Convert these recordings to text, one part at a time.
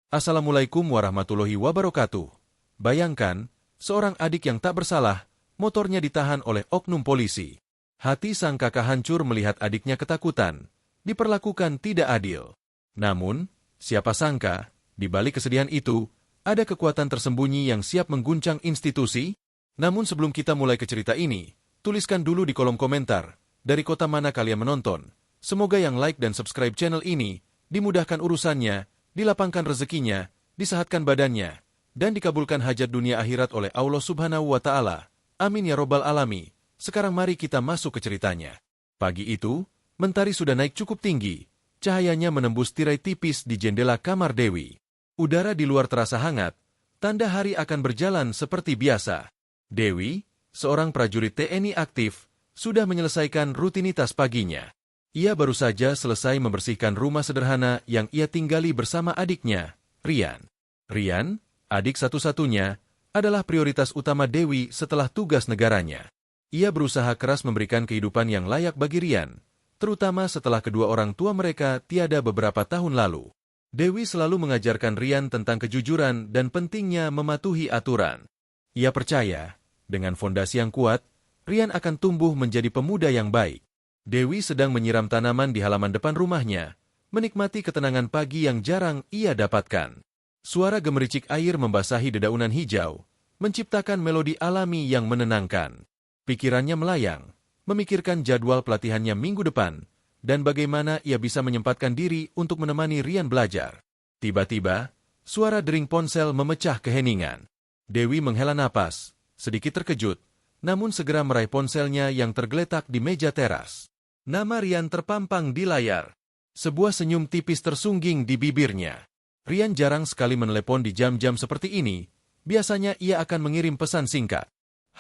Assalamualaikum warahmatullahi wabarakatuh. Bayangkan, seorang adik yang tak bersalah, motornya ditahan oleh oknum polisi. Hati sang kakak hancur melihat adiknya ketakutan, diperlakukan tidak adil. Namun, siapa sangka, di balik kesedihan itu, ada kekuatan tersembunyi yang siap mengguncang institusi? Namun sebelum kita mulai ke cerita ini, tuliskan dulu di kolom komentar, dari kota mana kalian menonton. Semoga yang like dan subscribe channel ini, dimudahkan urusannya, dilapangkan rezekinya, disehatkan badannya, dan dikabulkan hajat dunia akhirat oleh Allah Subhanahu wa Ta'ala. Amin ya Robbal Alami. Sekarang mari kita masuk ke ceritanya. Pagi itu, mentari sudah naik cukup tinggi. Cahayanya menembus tirai tipis di jendela kamar Dewi. Udara di luar terasa hangat, tanda hari akan berjalan seperti biasa. Dewi, seorang prajurit TNI aktif, sudah menyelesaikan rutinitas paginya. Ia baru saja selesai membersihkan rumah sederhana yang ia tinggali bersama adiknya, Rian. Rian, adik satu-satunya, adalah prioritas utama Dewi setelah tugas negaranya. Ia berusaha keras memberikan kehidupan yang layak bagi Rian, terutama setelah kedua orang tua mereka tiada beberapa tahun lalu. Dewi selalu mengajarkan Rian tentang kejujuran dan pentingnya mematuhi aturan. Ia percaya, dengan fondasi yang kuat, Rian akan tumbuh menjadi pemuda yang baik. Dewi sedang menyiram tanaman di halaman depan rumahnya, menikmati ketenangan pagi yang jarang ia dapatkan. Suara gemericik air membasahi dedaunan hijau, menciptakan melodi alami yang menenangkan. Pikirannya melayang, memikirkan jadwal pelatihannya minggu depan, dan bagaimana ia bisa menyempatkan diri untuk menemani Rian belajar. Tiba-tiba, suara dering ponsel memecah keheningan. Dewi menghela napas, sedikit terkejut, namun segera meraih ponselnya yang tergeletak di meja teras. Nama Rian terpampang di layar. Sebuah senyum tipis tersungging di bibirnya. Rian jarang sekali menelepon di jam-jam seperti ini. Biasanya ia akan mengirim pesan singkat.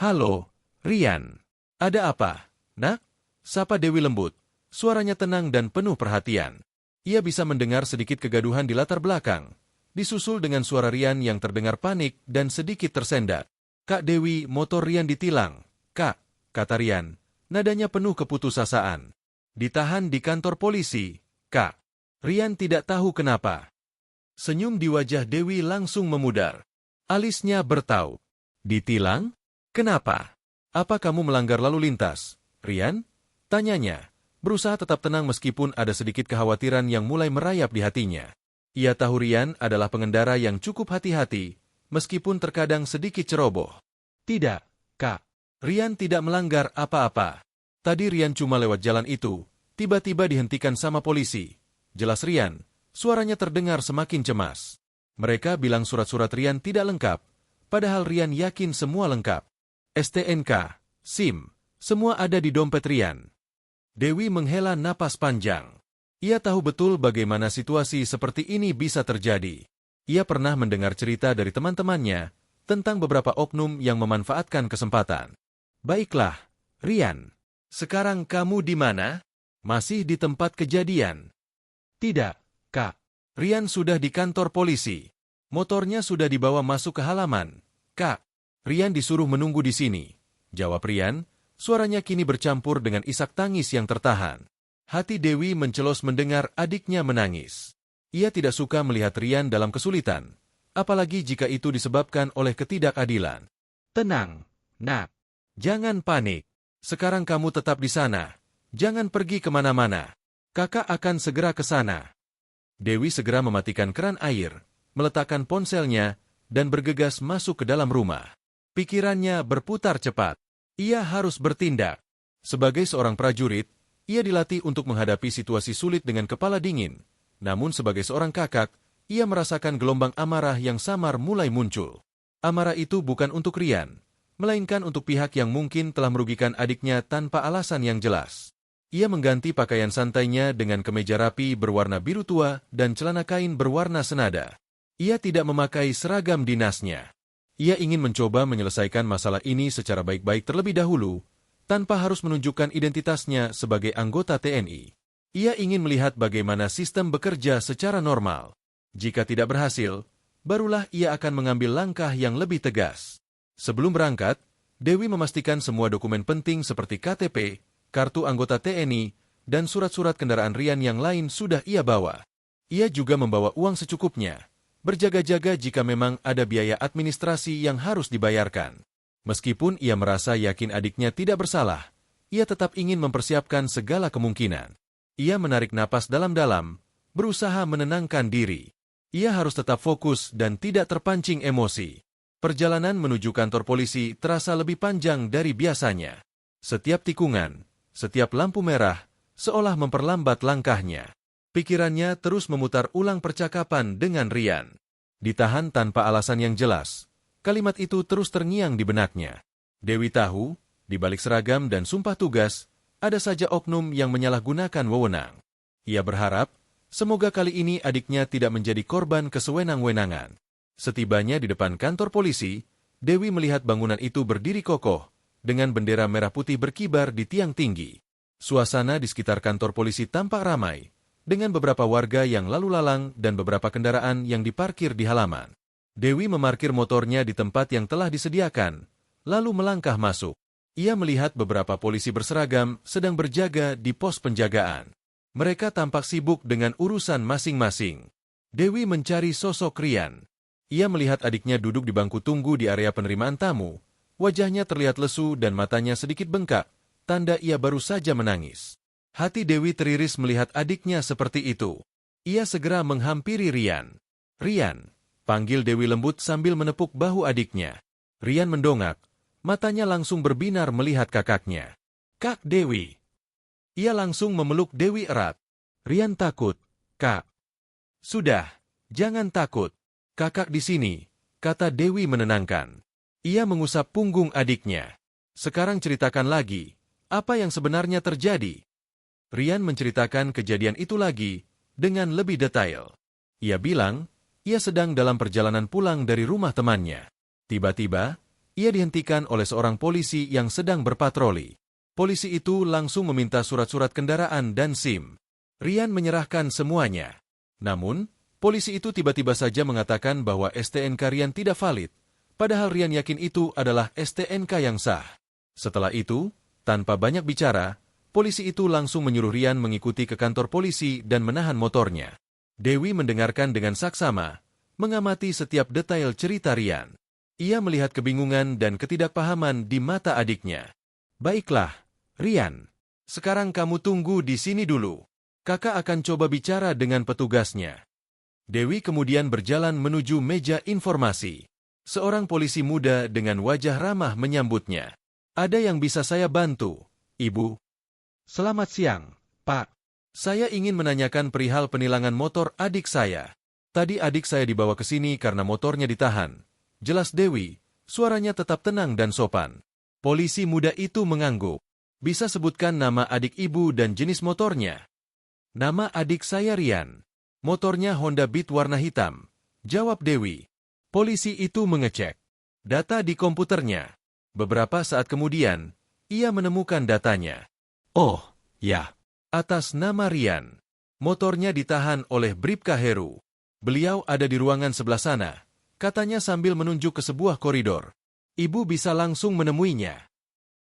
Halo, Rian. Ada apa, nak? Sapa Dewi lembut. Suaranya tenang dan penuh perhatian. Ia bisa mendengar sedikit kegaduhan di latar belakang, disusul dengan suara Rian yang terdengar panik dan sedikit tersendat. Kak Dewi, motor Rian ditilang. Kak, kata Rian, nadanya penuh keputusasaan. Ditahan di kantor polisi, Kak. Rian tidak tahu kenapa. Senyum di wajah Dewi langsung memudar. Alisnya bertaut. Ditilang? Kenapa? Apa kamu melanggar lalu lintas, Rian? Tanyanya, berusaha tetap tenang meskipun ada sedikit kekhawatiran yang mulai merayap di hatinya. Ia tahu Rian adalah pengendara yang cukup hati-hati, meskipun terkadang sedikit ceroboh. Tidak, Kak. Rian tidak melanggar apa-apa. Tadi Rian cuma lewat jalan itu, tiba-tiba dihentikan sama polisi. Jelas Rian, suaranya terdengar semakin cemas. Mereka bilang surat-surat Rian tidak lengkap, padahal Rian yakin semua lengkap. STNK, SIM, semua ada di dompet Rian. Dewi menghela napas panjang. Ia tahu betul bagaimana situasi seperti ini bisa terjadi. Ia pernah mendengar cerita dari teman-temannya tentang beberapa oknum yang memanfaatkan kesempatan. Baiklah, Rian. Sekarang kamu di mana? Masih di tempat kejadian? Tidak, Kak. Rian sudah di kantor polisi. Motornya sudah dibawa masuk ke halaman. Kak, Rian disuruh menunggu di sini. Jawab Rian, suaranya kini bercampur dengan isak tangis yang tertahan. Hati Dewi mencelos mendengar adiknya menangis. Ia tidak suka melihat Rian dalam kesulitan, apalagi jika itu disebabkan oleh ketidakadilan. Tenang, nak. Jangan panik. Sekarang kamu tetap di sana. Jangan pergi kemana-mana. Kakak akan segera ke sana. Dewi segera mematikan keran air, meletakkan ponselnya, dan bergegas masuk ke dalam rumah. Pikirannya berputar cepat. Ia harus bertindak. Sebagai seorang prajurit, ia dilatih untuk menghadapi situasi sulit dengan kepala dingin. Namun sebagai seorang kakak, ia merasakan gelombang amarah yang samar mulai muncul. Amarah itu bukan untuk Rian, melainkan untuk pihak yang mungkin telah merugikan adiknya tanpa alasan yang jelas. Ia mengganti pakaian santainya dengan kemeja rapi berwarna biru tua dan celana kain berwarna senada. Ia tidak memakai seragam dinasnya. Ia ingin mencoba menyelesaikan masalah ini secara baik-baik terlebih dahulu, tanpa harus menunjukkan identitasnya sebagai anggota TNI. Ia ingin melihat bagaimana sistem bekerja secara normal. Jika tidak berhasil, barulah ia akan mengambil langkah yang lebih tegas. Sebelum berangkat, Dewi memastikan semua dokumen penting seperti KTP, kartu anggota TNI, dan surat-surat kendaraan Rian yang lain sudah ia bawa. Ia juga membawa uang secukupnya, berjaga-jaga jika memang ada biaya administrasi yang harus dibayarkan. Meskipun ia merasa yakin adiknya tidak bersalah, ia tetap ingin mempersiapkan segala kemungkinan. Ia menarik napas dalam-dalam, berusaha menenangkan diri. Ia harus tetap fokus dan tidak terpancing emosi. Perjalanan menuju kantor polisi terasa lebih panjang dari biasanya. Setiap tikungan, setiap lampu merah, seolah memperlambat langkahnya. Pikirannya terus memutar ulang percakapan dengan Rian. Ditahan tanpa alasan yang jelas. Kalimat itu terus terngiang di benaknya. Dewi tahu, di balik seragam dan sumpah tugas, ada saja oknum yang menyalahgunakan wewenang. Ia berharap, semoga kali ini adiknya tidak menjadi korban kesewenang-wenangan. Setibanya di depan kantor polisi, Dewi melihat bangunan itu berdiri kokoh, dengan bendera merah putih berkibar di tiang tinggi. Suasana di sekitar kantor polisi tampak ramai, dengan beberapa warga yang lalu lalang dan beberapa kendaraan yang diparkir di halaman. Dewi memarkir motornya di tempat yang telah disediakan, lalu melangkah masuk. Ia melihat beberapa polisi berseragam sedang berjaga di pos penjagaan. Mereka tampak sibuk dengan urusan masing-masing. Dewi mencari sosok Rian. Ia melihat adiknya duduk di bangku tunggu di area penerimaan tamu. Wajahnya terlihat lesu dan matanya sedikit bengkak, tanda ia baru saja menangis. Hati Dewi teriris melihat adiknya seperti itu. Ia segera menghampiri Rian. "Rian," panggil Dewi lembut sambil menepuk bahu adiknya. Rian mendongak. Matanya langsung berbinar melihat kakaknya. "Kak Dewi." Ia langsung memeluk Dewi erat. Rian takut. "Kak." "Sudah, jangan takut. Kakak di sini," kata Dewi menenangkan. Ia mengusap punggung adiknya. "Sekarang ceritakan lagi, apa yang sebenarnya terjadi?" Rian menceritakan kejadian itu lagi, dengan lebih detail. Ia bilang, ia sedang dalam perjalanan pulang dari rumah temannya. Tiba-tiba, ia dihentikan oleh seorang polisi yang sedang berpatroli. Polisi itu langsung meminta surat-surat kendaraan dan SIM. Rian menyerahkan semuanya. Namun, polisi itu tiba-tiba saja mengatakan bahwa STNK Rian tidak valid, padahal Rian yakin itu adalah STNK yang sah. Setelah itu, tanpa banyak bicara, polisi itu langsung menyuruh Rian mengikuti ke kantor polisi dan menahan motornya. Dewi mendengarkan dengan saksama, mengamati setiap detail cerita Rian. Ia melihat kebingungan dan ketidakpahaman di mata adiknya. "Baiklah, Rian. Sekarang kamu tunggu di sini dulu. Kakak akan coba bicara dengan petugasnya." Dewi kemudian berjalan menuju meja informasi. Seorang polisi muda dengan wajah ramah menyambutnya. "Ada yang bisa saya bantu, Ibu?" "Selamat siang, Pak. Saya ingin menanyakan perihal penilangan motor adik saya. Tadi adik saya dibawa ke sini karena motornya ditahan." Jelas Dewi, suaranya tetap tenang dan sopan. Polisi muda itu mengangguk. "Bisa sebutkan nama adik ibu dan jenis motornya?" "Nama adik saya Rian. Motornya Honda Beat warna hitam," jawab Dewi. Polisi itu mengecek data di komputernya. Beberapa saat kemudian, ia menemukan datanya. "Oh, ya. Atas nama Rian. Motornya ditahan oleh Bribka Heru. Beliau ada di ruangan sebelah sana," katanya sambil menunjuk ke sebuah koridor. "Ibu bisa langsung menemuinya."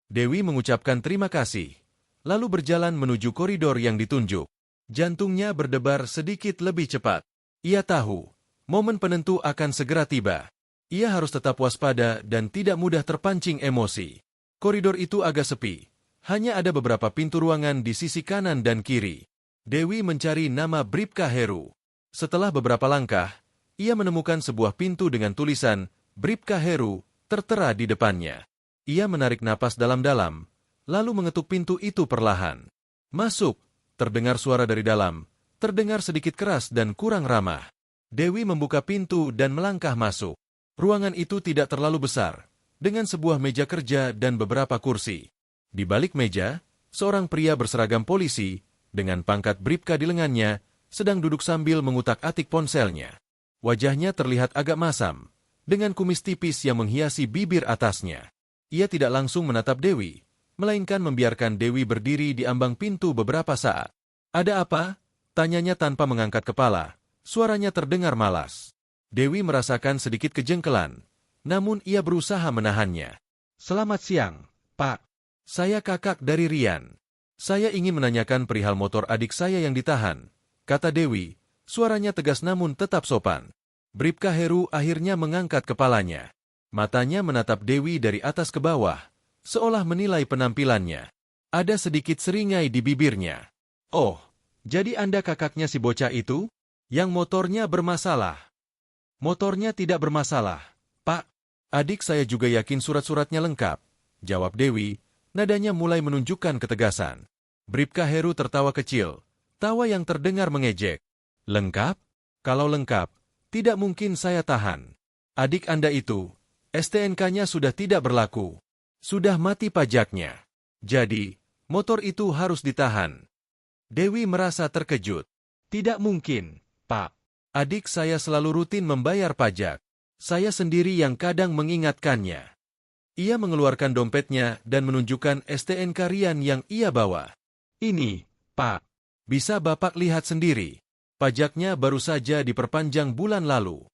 Dewi mengucapkan terima kasih, lalu berjalan menuju koridor yang ditunjuk. Jantungnya berdebar sedikit lebih cepat. Ia tahu, momen penentu akan segera tiba. Ia harus tetap waspada dan tidak mudah terpancing emosi. Koridor itu agak sepi. Hanya ada beberapa pintu ruangan di sisi kanan dan kiri. Dewi mencari nama Bribka Heru. Setelah beberapa langkah, ia menemukan sebuah pintu dengan tulisan Bribka Heru tertera di depannya. Ia menarik napas dalam-dalam, lalu mengetuk pintu itu perlahan. "Masuk," terdengar suara dari dalam, terdengar sedikit keras dan kurang ramah. Dewi membuka pintu dan melangkah masuk. Ruangan itu tidak terlalu besar, dengan sebuah meja kerja dan beberapa kursi. Di balik meja, seorang pria berseragam polisi, dengan pangkat Bribka di lengannya, sedang duduk sambil mengutak-atik ponselnya. Wajahnya terlihat agak masam, dengan kumis tipis yang menghiasi bibir atasnya. Ia tidak langsung menatap Dewi, melainkan membiarkan Dewi berdiri di ambang pintu beberapa saat. "Ada apa?" tanyanya tanpa mengangkat kepala. Suaranya terdengar malas. Dewi merasakan sedikit kejengkelan, namun ia berusaha menahannya. "Selamat siang, Pak. Saya kakak dari Rian. Saya ingin menanyakan perihal motor adik saya yang ditahan," kata Dewi. Suaranya tegas namun tetap sopan. Bribka Heru akhirnya mengangkat kepalanya. Matanya menatap Dewi dari atas ke bawah, seolah menilai penampilannya. Ada sedikit seringai di bibirnya. Oh, jadi Anda kakaknya si bocah itu? Yang motornya bermasalah. Motornya tidak bermasalah, Pak. Adik saya juga yakin surat-suratnya lengkap, jawab Dewi, nadanya mulai menunjukkan ketegasan. Bribka Heru tertawa kecil, tawa yang terdengar mengejek. Lengkap? Kalau lengkap, tidak mungkin saya tahan. Adik Anda itu, STNK-nya sudah tidak berlaku. Sudah mati pajaknya. Jadi, motor itu harus ditahan. Dewi merasa terkejut. Tidak mungkin, Pak. Adik saya selalu rutin membayar pajak. Saya sendiri yang kadang mengingatkannya. Ia mengeluarkan dompetnya dan menunjukkan STNK Rian yang ia bawa. Ini, Pak. Bisa Bapak lihat sendiri. Pajaknya baru saja diperpanjang bulan lalu.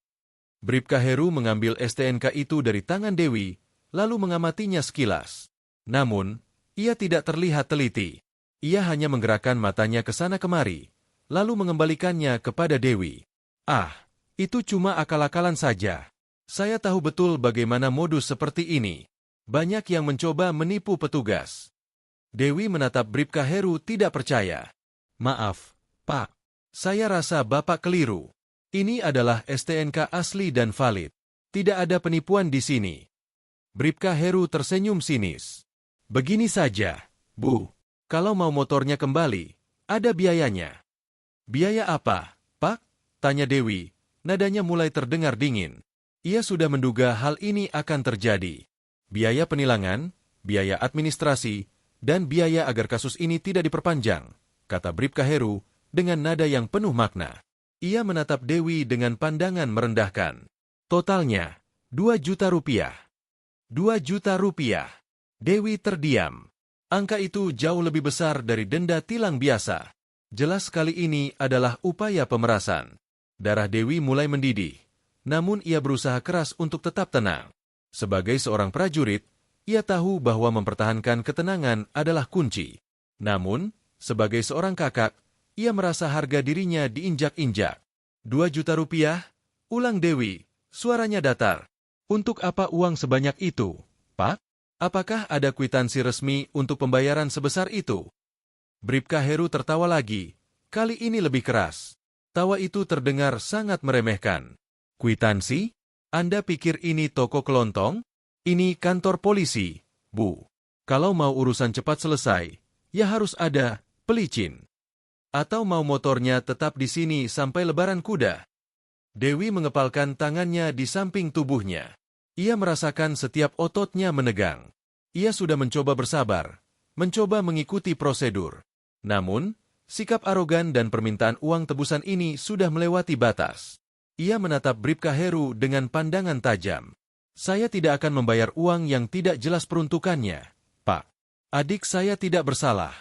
Bribka Heru mengambil STNK itu dari tangan Dewi, lalu mengamatinya sekilas. Namun, ia tidak terlihat teliti. Ia hanya menggerakkan matanya ke sana kemari, lalu mengembalikannya kepada Dewi. Ah, itu cuma akal-akalan saja. Saya tahu betul bagaimana modus seperti ini. Banyak yang mencoba menipu petugas. Dewi menatap Bribka Heru tidak percaya. Maaf, Pak. Saya rasa Bapak keliru. Ini adalah STNK asli dan valid. Tidak ada penipuan di sini. Bribka Heru tersenyum sinis. Begini saja, Bu. Kalau mau motornya kembali, ada biayanya. Biaya apa, Pak? Tanya Dewi. Nadanya mulai terdengar dingin. Ia sudah menduga hal ini akan terjadi. Biaya penilangan, biaya administrasi, dan biaya agar kasus ini tidak diperpanjang, kata Bribka Heru dengan nada yang penuh makna. Ia menatap Dewi dengan pandangan merendahkan. Totalnya, 2 juta rupiah. 2 juta rupiah. Dewi terdiam. Angka itu jauh lebih besar dari denda tilang biasa. Jelas kali ini adalah upaya pemerasan. Darah Dewi mulai mendidih. Namun ia berusaha keras untuk tetap tenang. Sebagai seorang prajurit, ia tahu bahwa mempertahankan ketenangan adalah kunci. Namun, sebagai seorang kakak, ia merasa harga dirinya diinjak-injak. 2 juta rupiah? Ulang Dewi, suaranya datar. Untuk apa uang sebanyak itu, Pak? Apakah ada kwitansi resmi untuk pembayaran sebesar itu? Bribka Heru tertawa lagi, kali ini lebih keras. Tawa itu terdengar sangat meremehkan. Kwitansi? Anda pikir ini toko kelontong? Ini kantor polisi, Bu. Kalau mau urusan cepat selesai, ya harus ada pelicin. Atau mau motornya tetap di sini sampai lebaran kuda? Dewi mengepalkan tangannya di samping tubuhnya. Ia merasakan setiap ototnya menegang. Ia sudah mencoba bersabar, mencoba mengikuti prosedur. Namun, sikap arogan dan permintaan uang tebusan ini sudah melewati batas. Ia menatap Bribka Heru dengan pandangan tajam. Saya tidak akan membayar uang yang tidak jelas peruntukannya, Pak. Adik saya tidak bersalah.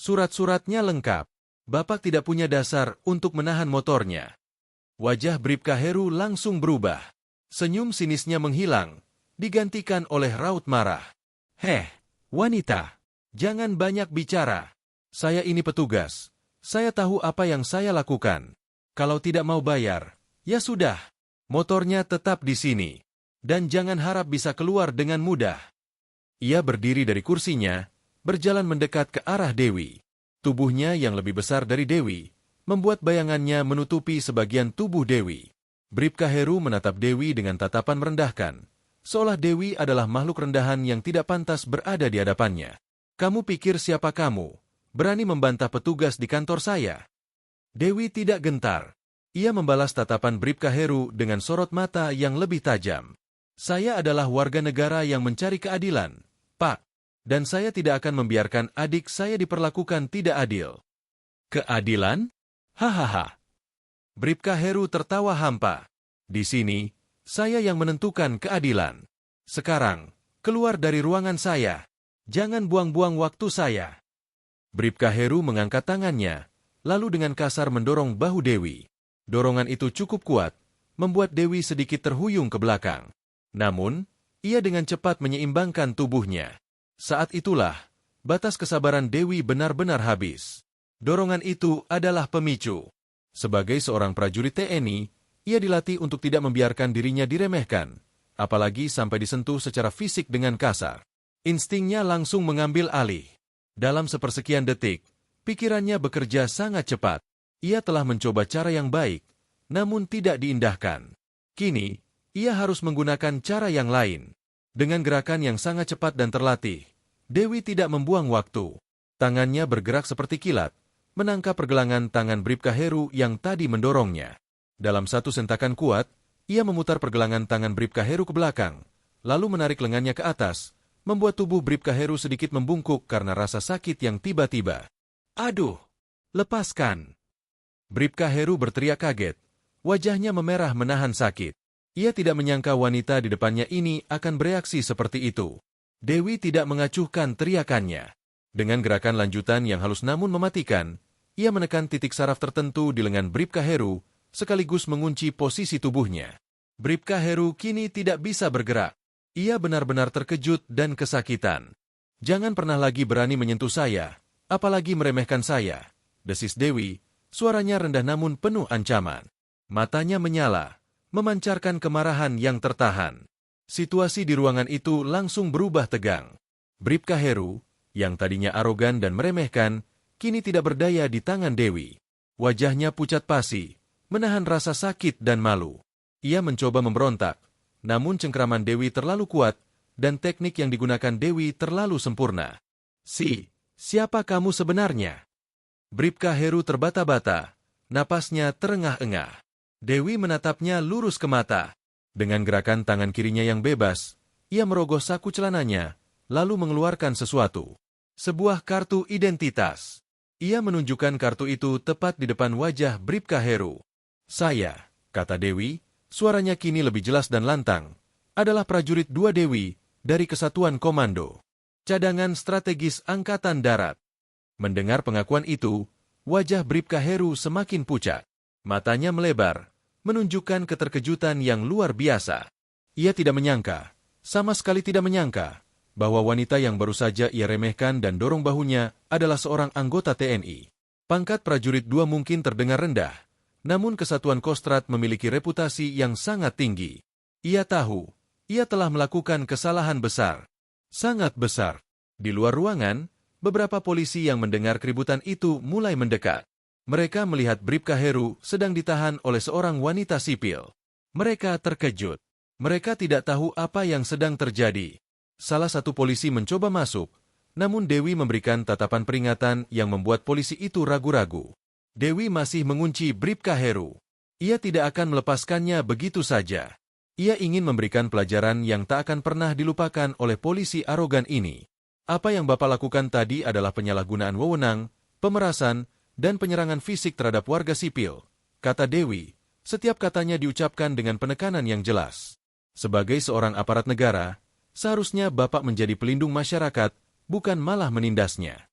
Surat-suratnya lengkap. Bapak tidak punya dasar untuk menahan motornya. Wajah Bribka Heru langsung berubah. Senyum sinisnya menghilang, digantikan oleh raut marah. Heh, wanita, jangan banyak bicara. Saya ini petugas. Saya tahu apa yang saya lakukan. Kalau tidak mau bayar, ya sudah. Motornya tetap di sini. Dan jangan harap bisa keluar dengan mudah. Ia berdiri dari kursinya, berjalan mendekat ke arah Dewi. Tubuhnya yang lebih besar dari Dewi, membuat bayangannya menutupi sebagian tubuh Dewi. Bribka Heru menatap Dewi dengan tatapan merendahkan, seolah Dewi adalah makhluk rendahan yang tidak pantas berada di hadapannya. Kamu pikir siapa kamu? Berani membantah petugas di kantor saya? Dewi tidak gentar. Ia membalas tatapan Bribka Heru dengan sorot mata yang lebih tajam. Saya adalah warga negara yang mencari keadilan, Pak. Dan saya tidak akan membiarkan adik saya diperlakukan tidak adil. Keadilan? Hahaha. Bribka Heru tertawa hampa. Di sini, saya yang menentukan keadilan. Sekarang, keluar dari ruangan saya. Jangan buang-buang waktu saya. Bribka Heru mengangkat tangannya, lalu dengan kasar mendorong bahu Dewi. Dorongan itu cukup kuat, membuat Dewi sedikit terhuyung ke belakang. Namun, ia dengan cepat menyeimbangkan tubuhnya. Saat itulah, batas kesabaran Dewi benar-benar habis. Dorongan itu adalah pemicu. Sebagai seorang prajurit TNI, Ia dilatih untuk tidak membiarkan dirinya diremehkan, apalagi sampai disentuh secara fisik dengan kasar. Instingnya langsung mengambil alih. Dalam sepersekian detik, pikirannya bekerja sangat cepat. Ia telah mencoba cara yang baik, namun tidak diindahkan. Kini, ia harus menggunakan cara yang lain. Dengan gerakan yang sangat cepat dan terlatih, Dewi tidak membuang waktu. Tangannya bergerak seperti kilat, menangkap pergelangan tangan Bribka Heru yang tadi mendorongnya. Dalam satu sentakan kuat, ia memutar pergelangan tangan Bribka Heru ke belakang, lalu menarik lengannya ke atas, membuat tubuh Bribka Heru sedikit membungkuk karena rasa sakit yang tiba-tiba. "Aduh! Lepaskan!" Bribka Heru berteriak kaget. Wajahnya memerah menahan sakit. Ia tidak menyangka wanita di depannya ini akan bereaksi seperti itu. Dewi tidak mengacuhkan teriakannya. Dengan gerakan lanjutan yang halus namun mematikan, ia menekan titik saraf tertentu di lengan Bribka Heru, sekaligus mengunci posisi tubuhnya. Bribka Heru kini tidak bisa bergerak. Ia benar-benar terkejut dan kesakitan. "Jangan pernah lagi berani menyentuh saya, apalagi meremehkan saya," desis Dewi, suaranya rendah namun penuh ancaman. Matanya menyala, memancarkan kemarahan yang tertahan. Situasi di ruangan itu langsung berubah tegang. Bribka Heru, yang tadinya arogan dan meremehkan, kini tidak berdaya di tangan Dewi. Wajahnya pucat pasi, menahan rasa sakit dan malu. Ia mencoba memberontak, namun cengkraman Dewi terlalu kuat dan teknik yang digunakan Dewi terlalu sempurna. Siapa kamu sebenarnya?" Bribka Heru terbata-bata, napasnya terengah-engah. Dewi menatapnya lurus ke mata. Dengan gerakan tangan kirinya yang bebas, ia merogoh saku celananya, lalu mengeluarkan sesuatu. Sebuah kartu identitas. Ia menunjukkan kartu itu tepat di depan wajah Bribka Heru. "Saya," kata Dewi, suaranya kini lebih jelas dan lantang, "adalah prajurit 2 Dewi dari Kesatuan Komando Cadangan Strategis Angkatan Darat." Mendengar pengakuan itu, wajah Bribka Heru semakin pucat. Matanya melebar, menunjukkan keterkejutan yang luar biasa. Ia tidak menyangka, sama sekali tidak menyangka, bahwa wanita yang baru saja ia remehkan dan dorong bahunya adalah seorang anggota TNI. Pangkat prajurit 2 mungkin terdengar rendah, namun Kesatuan Kostrad memiliki reputasi yang sangat tinggi. Ia tahu, ia telah melakukan kesalahan besar. Sangat besar. Di luar ruangan, beberapa polisi yang mendengar keributan itu mulai mendekat. Mereka melihat Bribka Heru sedang ditahan oleh seorang wanita sipil. Mereka terkejut. Mereka tidak tahu apa yang sedang terjadi. Salah satu polisi mencoba masuk, namun Dewi memberikan tatapan peringatan yang membuat polisi itu ragu-ragu. Dewi masih mengunci Bribka Heru. Ia tidak akan melepaskannya begitu saja. Ia ingin memberikan pelajaran yang tak akan pernah dilupakan oleh polisi arogan ini. "Apa yang Bapak lakukan tadi adalah penyalahgunaan wewenang, pemerasan, dan penyerangan fisik terhadap warga sipil," kata Dewi. Setiap katanya diucapkan dengan penekanan yang jelas. "Sebagai seorang aparat negara, seharusnya Bapak menjadi pelindung masyarakat, bukan malah menindasnya."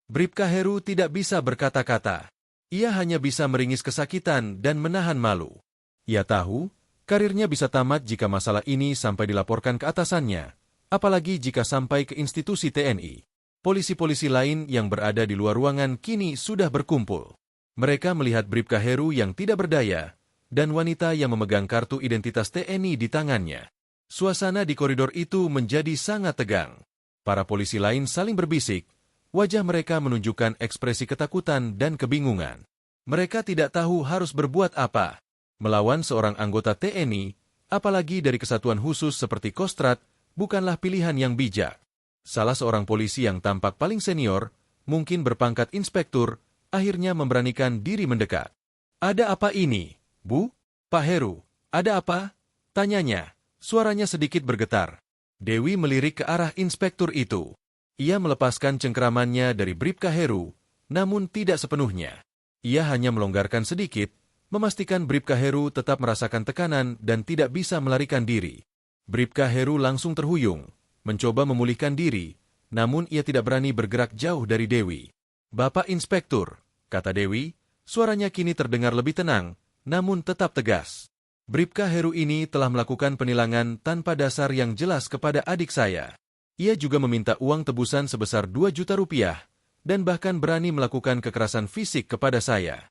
Bribka Heru tidak bisa berkata-kata. Ia hanya bisa meringis kesakitan dan menahan malu. Ia tahu, karirnya bisa tamat jika masalah ini sampai dilaporkan ke atasannya, apalagi jika sampai ke institusi TNI. Polisi-polisi lain yang berada di luar ruangan kini sudah berkumpul. Mereka melihat Bribka Heru yang tidak berdaya, dan wanita yang memegang kartu identitas TNI di tangannya. Suasana di koridor itu menjadi sangat tegang. Para polisi lain saling berbisik, wajah mereka menunjukkan ekspresi ketakutan dan kebingungan. Mereka tidak tahu harus berbuat apa. Melawan seorang anggota TNI, apalagi dari kesatuan khusus seperti Kostrad, bukanlah pilihan yang bijak. Salah seorang polisi yang tampak paling senior, mungkin berpangkat inspektur, akhirnya memberanikan diri mendekat. "Ada apa ini, Bu? Pak Heru, ada apa?" tanyanya. Suaranya sedikit bergetar. Dewi melirik ke arah inspektur itu. Ia melepaskan cengkeramannya dari Bribka Heru, namun tidak sepenuhnya. Ia hanya melonggarkan sedikit, memastikan Bribka Heru tetap merasakan tekanan dan tidak bisa melarikan diri. Bribka Heru langsung terhuyung, mencoba memulihkan diri, namun ia tidak berani bergerak jauh dari Dewi. "Bapak Inspektur," kata Dewi, suaranya kini terdengar lebih tenang, namun tetap tegas. "Bribka Heru ini telah melakukan penilangan tanpa dasar yang jelas kepada adik saya. Ia juga meminta uang tebusan sebesar 2 juta rupiah, dan bahkan berani melakukan kekerasan fisik kepada saya."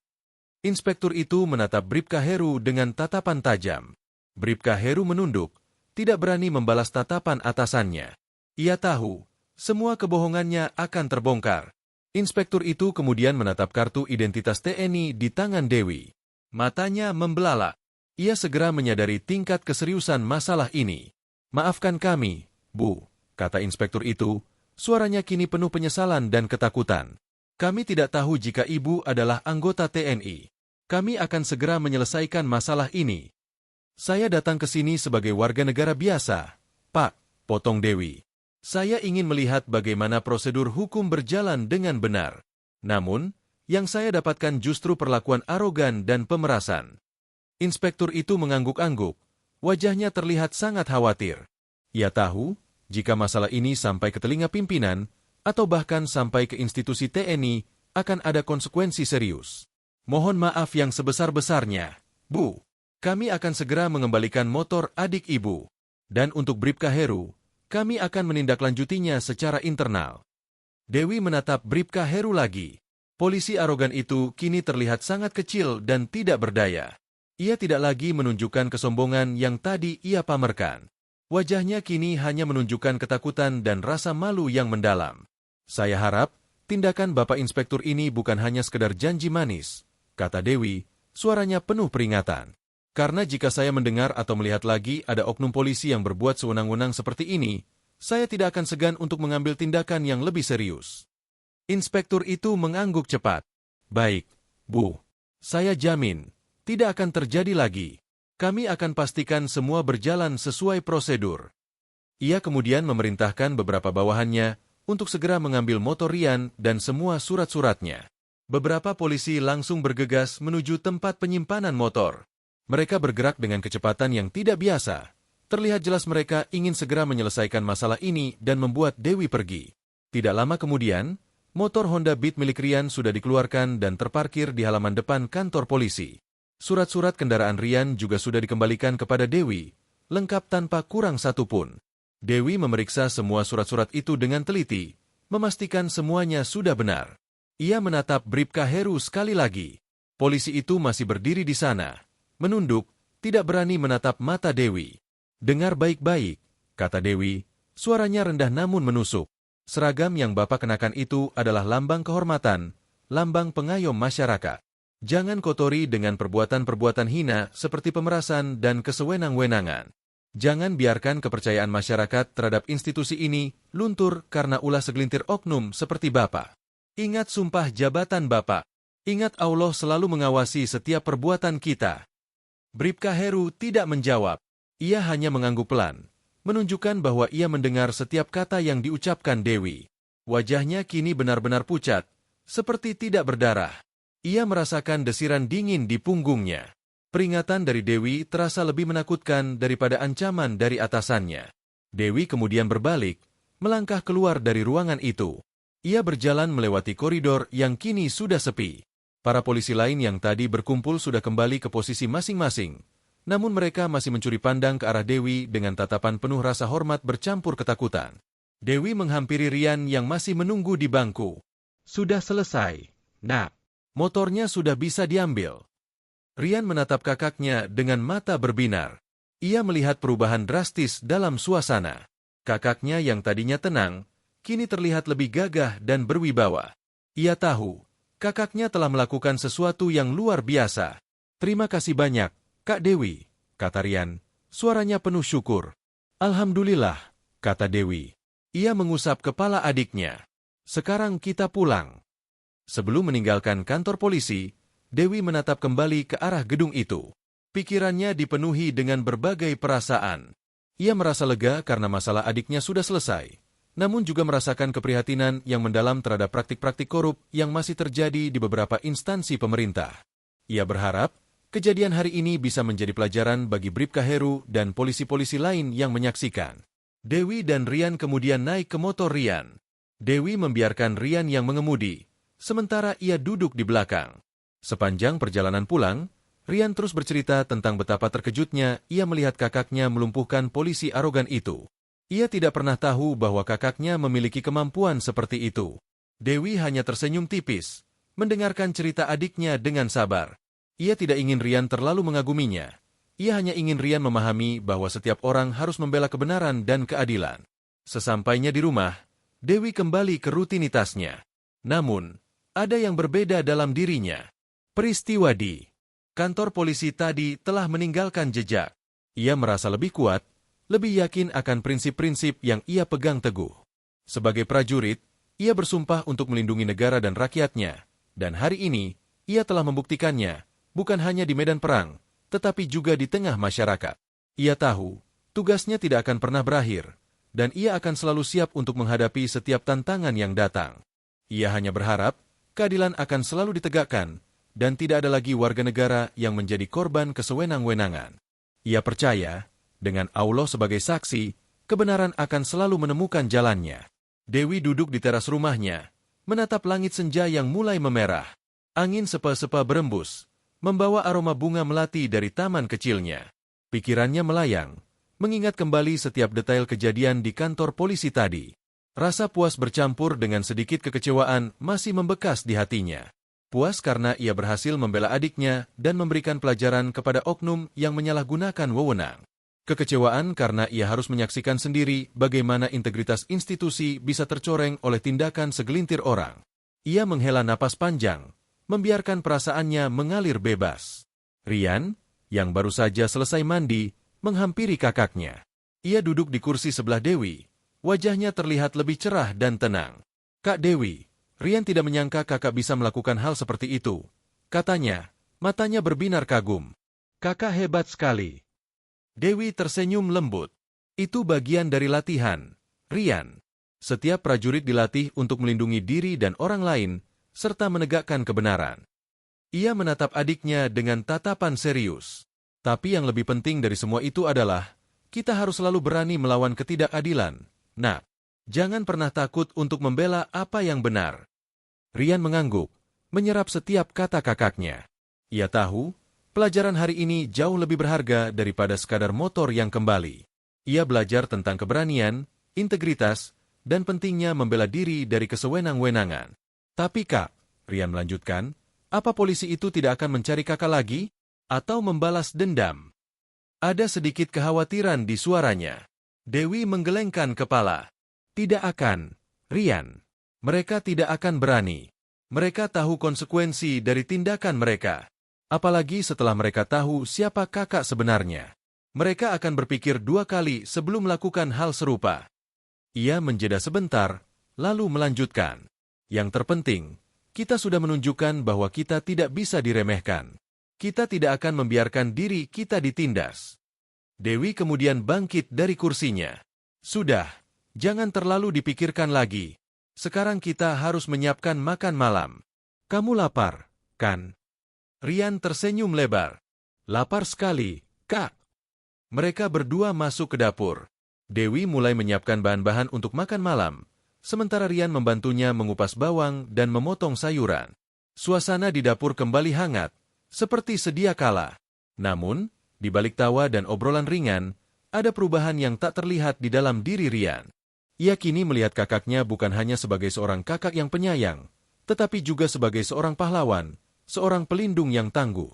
Inspektur itu menatap Bribka Heru dengan tatapan tajam. Bribka Heru menunduk, tidak berani membalas tatapan atasannya. Ia tahu, semua kebohongannya akan terbongkar. Inspektur itu kemudian menatap kartu identitas TNI di tangan Dewi. Matanya membelalak. Ia segera menyadari tingkat keseriusan masalah ini. "Maafkan kami, Bu," kata inspektur itu. Suaranya kini penuh penyesalan dan ketakutan. "Kami tidak tahu jika Ibu adalah anggota TNI. Kami akan segera menyelesaikan masalah ini." "Saya datang ke sini sebagai warga negara biasa, Pak," potong Dewi. "Saya ingin melihat bagaimana prosedur hukum berjalan dengan benar. Namun, yang saya dapatkan justru perlakuan arogan dan pemerasan." Inspektur itu mengangguk-angguk. Wajahnya terlihat sangat khawatir. Ia tahu, jika masalah ini sampai ke telinga pimpinan, atau bahkan sampai ke institusi TNI, akan ada konsekuensi serius. "Mohon maaf yang sebesar-besarnya, Bu. Kami akan segera mengembalikan motor adik Ibu. Dan untuk Bribka Heru, kami akan menindaklanjutinya secara internal." Dewi menatap Bribka Heru lagi. Polisi arogan itu kini terlihat sangat kecil dan tidak berdaya. Ia tidak lagi menunjukkan kesombongan yang tadi ia pamerkan. Wajahnya kini hanya menunjukkan ketakutan dan rasa malu yang mendalam. "Saya harap, tindakan Bapak Inspektur ini bukan hanya sekedar janji manis," kata Dewi, suaranya penuh peringatan. "Karena jika saya mendengar atau melihat lagi ada oknum polisi yang berbuat sewenang-wenang seperti ini, saya tidak akan segan untuk mengambil tindakan yang lebih serius." Inspektur itu mengangguk cepat. "Baik, Bu. Saya jamin, tidak akan terjadi lagi. Kami akan pastikan semua berjalan sesuai prosedur." Ia kemudian memerintahkan beberapa bawahannya untuk segera mengambil motor Rian dan semua surat-suratnya. Beberapa polisi langsung bergegas menuju tempat penyimpanan motor. Mereka bergerak dengan kecepatan yang tidak biasa. Terlihat jelas mereka ingin segera menyelesaikan masalah ini dan membuat Dewi pergi. Tidak lama kemudian, motor Honda Beat milik Rian sudah dikeluarkan dan terparkir di halaman depan kantor polisi. Surat-surat kendaraan Rian juga sudah dikembalikan kepada Dewi, lengkap tanpa kurang satu pun. Dewi memeriksa semua surat-surat itu dengan teliti, memastikan semuanya sudah benar. Ia menatap Bribka Heru sekali lagi. Polisi itu masih berdiri di sana, menunduk, tidak berani menatap mata Dewi. "Dengar baik-baik," kata Dewi, suaranya rendah namun menusuk. "Seragam yang Bapak kenakan itu adalah lambang kehormatan, lambang pengayom masyarakat. Jangan kotori dengan perbuatan-perbuatan hina seperti pemerasan dan kesewenang-wenangan. Jangan biarkan kepercayaan masyarakat terhadap institusi ini luntur karena ulah segelintir oknum seperti Bapak. Ingat sumpah jabatan Bapak. Ingat Allah selalu mengawasi setiap perbuatan kita." Bribka Heru tidak menjawab. Ia hanya mengangguk pelan, menunjukkan bahwa ia mendengar setiap kata yang diucapkan Dewi. Wajahnya kini benar-benar pucat, seperti tidak berdarah. Ia merasakan desiran dingin di punggungnya. Peringatan dari Dewi terasa lebih menakutkan daripada ancaman dari atasannya. Dewi kemudian berbalik, melangkah keluar dari ruangan itu. Ia berjalan melewati koridor yang kini sudah sepi. Para polisi lain yang tadi berkumpul sudah kembali ke posisi masing-masing. Namun mereka masih mencuri pandang ke arah Dewi dengan tatapan penuh rasa hormat bercampur ketakutan. Dewi menghampiri Rian yang masih menunggu di bangku. "Sudah selesai, Nak. Motornya sudah bisa diambil." Rian menatap kakaknya dengan mata berbinar. Ia melihat perubahan drastis dalam suasana. Kakaknya yang tadinya tenang, kini terlihat lebih gagah dan berwibawa. Ia tahu, kakaknya telah melakukan sesuatu yang luar biasa. "Terima kasih banyak, Kak Dewi," kata Rian, suaranya penuh syukur. "Alhamdulillah," kata Dewi. Ia mengusap kepala adiknya. "Sekarang kita pulang." Sebelum meninggalkan kantor polisi, Dewi menatap kembali ke arah gedung itu. Pikirannya dipenuhi dengan berbagai perasaan. Ia merasa lega karena masalah adiknya sudah selesai, namun juga merasakan keprihatinan yang mendalam terhadap praktik-praktik korup yang masih terjadi di beberapa instansi pemerintah. Ia berharap kejadian hari ini bisa menjadi pelajaran bagi Bribka Heru dan polisi-polisi lain yang menyaksikan. Dewi dan Rian kemudian naik ke motor Rian. Dewi membiarkan Rian yang mengemudi, sementara ia duduk di belakang. Sepanjang perjalanan pulang, Rian terus bercerita tentang betapa terkejutnya ia melihat kakaknya melumpuhkan polisi arogan itu. Ia tidak pernah tahu bahwa kakaknya memiliki kemampuan seperti itu. Dewi hanya tersenyum tipis, mendengarkan cerita adiknya dengan sabar. Ia tidak ingin Rian terlalu mengaguminya. Ia hanya ingin Rian memahami bahwa setiap orang harus membela kebenaran dan keadilan. Sesampainya di rumah, Dewi kembali ke rutinitasnya. Namun, ada yang berbeda dalam dirinya. Peristiwa di kantor polisi tadi telah meninggalkan jejak. Ia merasa lebih kuat, lebih yakin akan prinsip-prinsip yang ia pegang teguh. Sebagai prajurit, ia bersumpah untuk melindungi negara dan rakyatnya. Dan hari ini, ia telah membuktikannya, bukan hanya di medan perang, tetapi juga di tengah masyarakat. Ia tahu, tugasnya tidak akan pernah berakhir, dan ia akan selalu siap untuk menghadapi setiap tantangan yang datang. Ia hanya berharap, keadilan akan selalu ditegakkan, dan tidak ada lagi warga negara yang menjadi korban kesewenang-wenangan. Ia percaya, dengan Allah sebagai saksi, kebenaran akan selalu menemukan jalannya. Dewi duduk di teras rumahnya, menatap langit senja yang mulai memerah. Angin sepa-sepa berembus, membawa aroma bunga melati dari taman kecilnya. Pikirannya melayang, mengingat kembali setiap detail kejadian di kantor polisi tadi. Rasa puas bercampur dengan sedikit kekecewaan masih membekas di hatinya. Puas karena ia berhasil membela adiknya dan memberikan pelajaran kepada oknum yang menyalahgunakan wewenang. Kekecewaan karena ia harus menyaksikan sendiri bagaimana integritas institusi bisa tercoreng oleh tindakan segelintir orang. Ia menghela napas panjang, membiarkan perasaannya mengalir bebas. Rian, yang baru saja selesai mandi, menghampiri kakaknya. Ia duduk di kursi sebelah Dewi. Wajahnya terlihat lebih cerah dan tenang. "Kak Dewi, Rian tidak menyangka kakak bisa melakukan hal seperti itu," katanya, matanya berbinar kagum. "Kakak hebat sekali." Dewi tersenyum lembut. "Itu bagian dari latihan, Rian. Setiap prajurit dilatih untuk melindungi diri dan orang lain, serta menegakkan kebenaran." Ia menatap adiknya dengan tatapan serius. "Tapi yang lebih penting dari semua itu adalah, kita harus selalu berani melawan ketidakadilan. Nak, jangan pernah takut untuk membela apa yang benar." Rian mengangguk, menyerap setiap kata kakaknya. Ia tahu, pelajaran hari ini jauh lebih berharga daripada sekadar motor yang kembali. Ia belajar tentang keberanian, integritas, dan pentingnya membela diri dari kesewenang-wenangan. "Tapi Kak," Rian melanjutkan, "apa polisi itu tidak akan mencari kakak lagi? Atau membalas dendam?" Ada sedikit kekhawatiran di suaranya. Dewi menggelengkan kepala. "Tidak akan, Rian. Mereka tidak akan berani. Mereka tahu konsekuensi dari tindakan mereka. Apalagi setelah mereka tahu siapa kakak sebenarnya. Mereka akan berpikir 2 kali sebelum melakukan hal serupa." Ia menjeda sebentar, lalu melanjutkan. "Yang terpenting, kita sudah menunjukkan bahwa kita tidak bisa diremehkan. Kita tidak akan membiarkan diri kita ditindas." Dewi kemudian bangkit dari kursinya. "Sudah, jangan terlalu dipikirkan lagi. Sekarang kita harus menyiapkan makan malam. Kamu lapar, kan?" Rian tersenyum lebar. "Lapar sekali, Kak." Mereka berdua masuk ke dapur. Dewi mulai menyiapkan bahan-bahan untuk makan malam, sementara Rian membantunya mengupas bawang dan memotong sayuran. Suasana di dapur kembali hangat, seperti sedia kala. Namun, di balik tawa dan obrolan ringan, ada perubahan yang tak terlihat di dalam diri Rian. Ia kini melihat kakaknya bukan hanya sebagai seorang kakak yang penyayang, tetapi juga sebagai seorang pahlawan, seorang pelindung yang tangguh.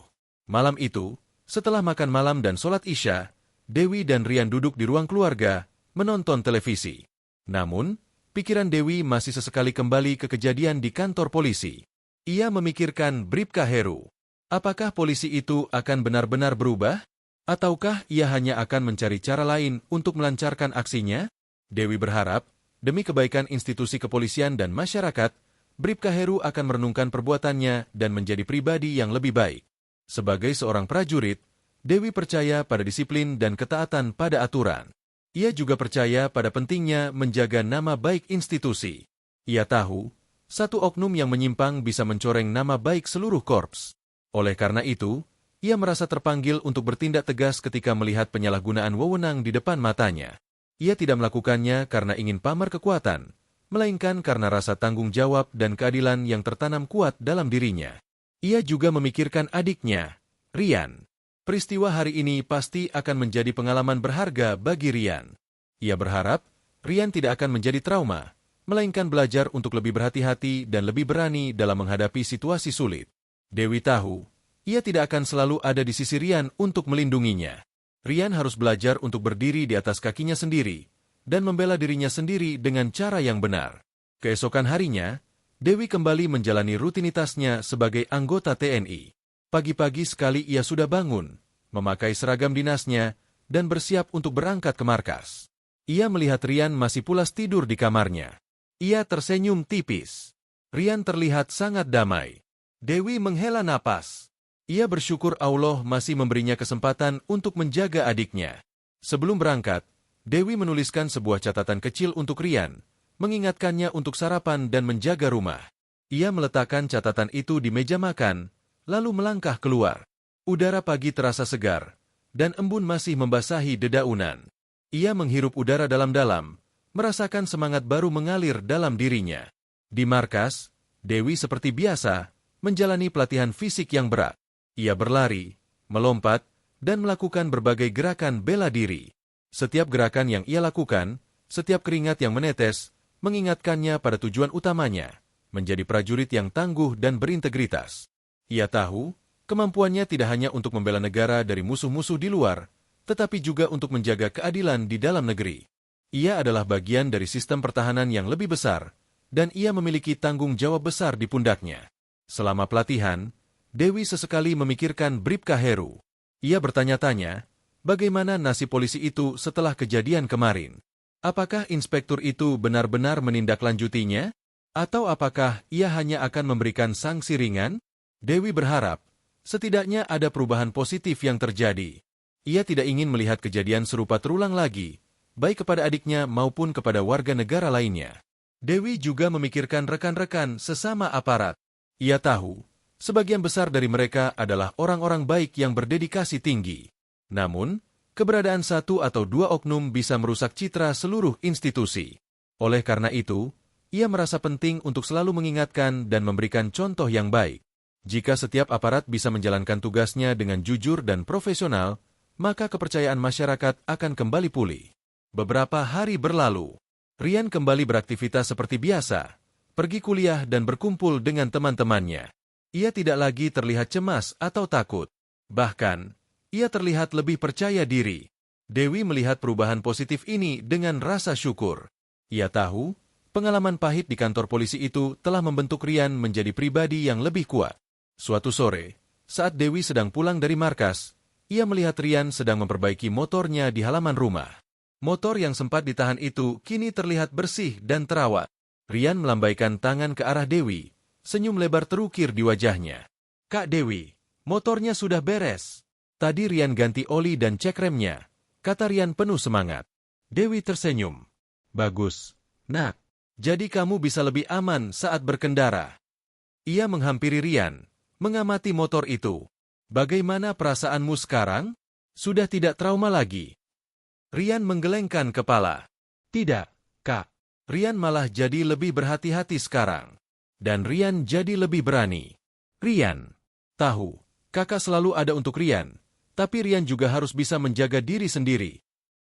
Malam itu, setelah makan malam dan sholat Isya, Dewi dan Rian duduk di ruang keluarga, menonton televisi. Namun, pikiran Dewi masih sesekali kembali ke kejadian di kantor polisi. Ia memikirkan Bribka Heru. Apakah polisi itu akan benar-benar berubah? Ataukah ia hanya akan mencari cara lain untuk melancarkan aksinya? Dewi berharap, demi kebaikan institusi kepolisian dan masyarakat, Bribka Heru akan merenungkan perbuatannya dan menjadi pribadi yang lebih baik. Sebagai seorang prajurit, Dewi percaya pada disiplin dan ketaatan pada aturan. Ia juga percaya pada pentingnya menjaga nama baik institusi. Ia tahu, satu oknum yang menyimpang bisa mencoreng nama baik seluruh korps. Oleh karena itu, ia merasa terpanggil untuk bertindak tegas ketika melihat penyalahgunaan wewenang di depan matanya. Ia tidak melakukannya karena ingin pamer kekuatan, melainkan karena rasa tanggung jawab dan keadilan yang tertanam kuat dalam dirinya. Ia juga memikirkan adiknya, Rian. Peristiwa hari ini pasti akan menjadi pengalaman berharga bagi Rian. Ia berharap Rian tidak akan menjadi trauma, melainkan belajar untuk lebih berhati-hati dan lebih berani dalam menghadapi situasi sulit. Dewi tahu, ia tidak akan selalu ada di sisi Rian untuk melindunginya. Rian harus belajar untuk berdiri di atas kakinya sendiri dan membela dirinya sendiri dengan cara yang benar. Keesokan harinya, Dewi kembali menjalani rutinitasnya sebagai anggota TNI. Pagi-pagi sekali ia sudah bangun, memakai seragam dinasnya, dan bersiap untuk berangkat ke markas. Ia melihat Rian masih pulas tidur di kamarnya. Ia tersenyum tipis. Rian terlihat sangat damai. Dewi menghela napas. Ia bersyukur Allah masih memberinya kesempatan untuk menjaga adiknya. Sebelum berangkat, Dewi menuliskan sebuah catatan kecil untuk Rian, mengingatkannya untuk sarapan dan menjaga rumah. Ia meletakkan catatan itu di meja makan, lalu melangkah keluar. Udara pagi terasa segar, dan embun masih membasahi dedaunan. Ia menghirup udara dalam-dalam, merasakan semangat baru mengalir dalam dirinya. Di markas, Dewi seperti biasa, menjalani pelatihan fisik yang berat. Ia berlari, melompat, dan melakukan berbagai gerakan bela diri. Setiap gerakan yang ia lakukan, setiap keringat yang menetes, mengingatkannya pada tujuan utamanya, menjadi prajurit yang tangguh dan berintegritas. Ia tahu, kemampuannya tidak hanya untuk membela negara dari musuh-musuh di luar, tetapi juga untuk menjaga keadilan di dalam negeri. Ia adalah bagian dari sistem pertahanan yang lebih besar, dan ia memiliki tanggung jawab besar di pundaknya. Selama pelatihan, Dewi sesekali memikirkan Bribka Heru. Ia bertanya-tanya, bagaimana nasib polisi itu setelah kejadian kemarin? Apakah inspektur itu benar-benar menindaklanjutinya? Atau apakah ia hanya akan memberikan sanksi ringan? Dewi berharap, setidaknya ada perubahan positif yang terjadi. Ia tidak ingin melihat kejadian serupa terulang lagi, baik kepada adiknya maupun kepada warga negara lainnya. Dewi juga memikirkan rekan-rekan sesama aparat. Ia tahu, sebagian besar dari mereka adalah orang-orang baik yang berdedikasi tinggi. Namun, keberadaan satu atau dua oknum bisa merusak citra seluruh institusi. Oleh karena itu, ia merasa penting untuk selalu mengingatkan dan memberikan contoh yang baik. Jika setiap aparat bisa menjalankan tugasnya dengan jujur dan profesional, maka kepercayaan masyarakat akan kembali pulih. Beberapa hari berlalu, Rian kembali beraktivitas seperti biasa, pergi kuliah dan berkumpul dengan teman-temannya. Ia tidak lagi terlihat cemas atau takut. Bahkan, ia terlihat lebih percaya diri. Dewi melihat perubahan positif ini dengan rasa syukur. Ia tahu, pengalaman pahit di kantor polisi itu telah membentuk Rian menjadi pribadi yang lebih kuat. Suatu sore, saat Dewi sedang pulang dari markas, ia melihat Rian sedang memperbaiki motornya di halaman rumah. Motor yang sempat ditahan itu kini terlihat bersih dan terawat. Rian melambaikan tangan ke arah Dewi. Senyum lebar terukir di wajahnya. Kak Dewi, motornya sudah beres. Tadi Rian ganti oli dan cek remnya, kata Rian penuh semangat. Dewi tersenyum. Bagus, nak. Jadi kamu bisa lebih aman saat berkendara. Ia menghampiri Rian, mengamati motor itu. Bagaimana perasaanmu sekarang? Sudah tidak trauma lagi? Rian menggelengkan kepala. Tidak, Kak. Rian malah jadi lebih berhati-hati sekarang. Dan Rian jadi lebih berani. Rian, tahu, kakak selalu ada untuk Rian, tapi Rian juga harus bisa menjaga diri sendiri.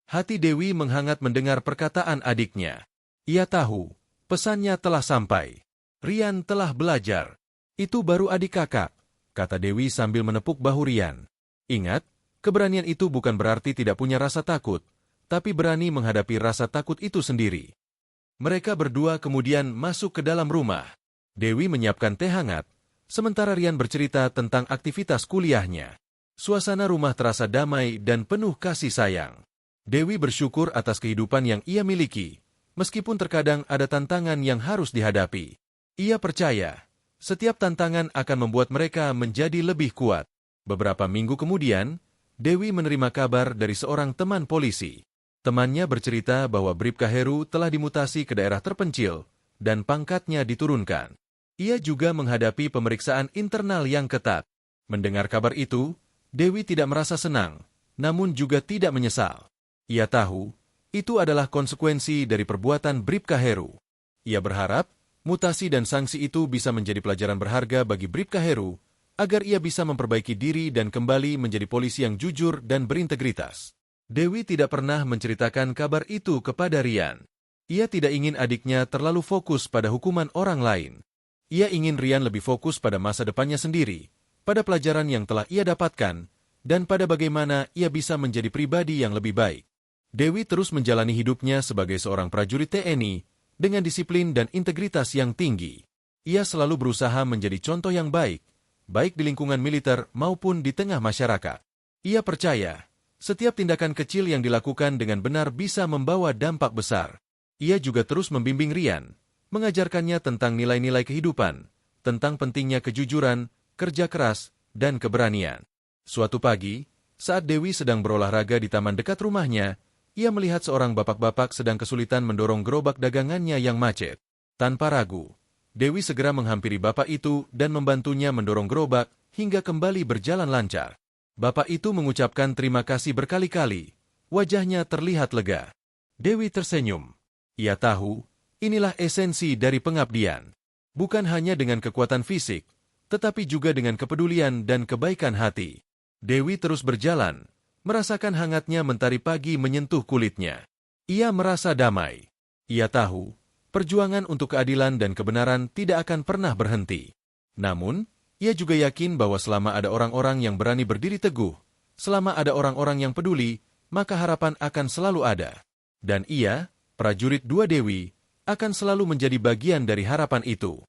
Hati Dewi menghangat mendengar perkataan adiknya. Ia tahu, pesannya telah sampai. Rian telah belajar. Itu baru adik kakak, kata Dewi sambil menepuk bahu Rian. Ingat, keberanian itu bukan berarti tidak punya rasa takut, tapi berani menghadapi rasa takut itu sendiri. Mereka berdua kemudian masuk ke dalam rumah. Dewi menyiapkan teh hangat, sementara Rian bercerita tentang aktivitas kuliahnya. Suasana rumah terasa damai dan penuh kasih sayang. Dewi bersyukur atas kehidupan yang ia miliki, meskipun terkadang ada tantangan yang harus dihadapi. Ia percaya, setiap tantangan akan membuat mereka menjadi lebih kuat. Beberapa minggu kemudian, Dewi menerima kabar dari seorang teman polisi. Temannya bercerita bahwa Bribka Heru telah dimutasi ke daerah terpencil, dan pangkatnya diturunkan. Ia juga menghadapi pemeriksaan internal yang ketat. Mendengar kabar itu, Dewi tidak merasa senang, namun juga tidak menyesal. Ia tahu, itu adalah konsekuensi dari perbuatan Bribka Heru. Ia berharap, mutasi dan sanksi itu bisa menjadi pelajaran berharga bagi Bribka Heru, agar ia bisa memperbaiki diri dan kembali menjadi polisi yang jujur dan berintegritas. Dewi tidak pernah menceritakan kabar itu kepada Rian. Ia tidak ingin adiknya terlalu fokus pada hukuman orang lain. Ia ingin Rian lebih fokus pada masa depannya sendiri, pada pelajaran yang telah ia dapatkan, dan pada bagaimana ia bisa menjadi pribadi yang lebih baik. Dewi terus menjalani hidupnya sebagai seorang prajurit TNI dengan disiplin dan integritas yang tinggi. Ia selalu berusaha menjadi contoh yang baik, baik di lingkungan militer maupun di tengah masyarakat. Ia percaya, setiap tindakan kecil yang dilakukan dengan benar bisa membawa dampak besar. Ia juga terus membimbing Rian, mengajarkannya tentang nilai-nilai kehidupan, tentang pentingnya kejujuran, kerja keras, dan keberanian. Suatu pagi, saat Dewi sedang berolahraga di taman dekat rumahnya, ia melihat seorang bapak-bapak sedang kesulitan mendorong gerobak dagangannya yang macet. Tanpa ragu, Dewi segera menghampiri bapak itu dan membantunya mendorong gerobak hingga kembali berjalan lancar. Bapak itu mengucapkan terima kasih berkali-kali. Wajahnya terlihat lega. Dewi tersenyum. Ia tahu, inilah esensi dari pengabdian. Bukan hanya dengan kekuatan fisik, tetapi juga dengan kepedulian dan kebaikan hati. Dewi terus berjalan, merasakan hangatnya mentari pagi menyentuh kulitnya. Ia merasa damai. Ia tahu, perjuangan untuk keadilan dan kebenaran tidak akan pernah berhenti. Namun, ia juga yakin bahwa selama ada orang-orang yang berani berdiri teguh, selama ada orang-orang yang peduli, maka harapan akan selalu ada. Dan ia, prajurit 2 Dewi, akan selalu menjadi bagian dari harapan itu.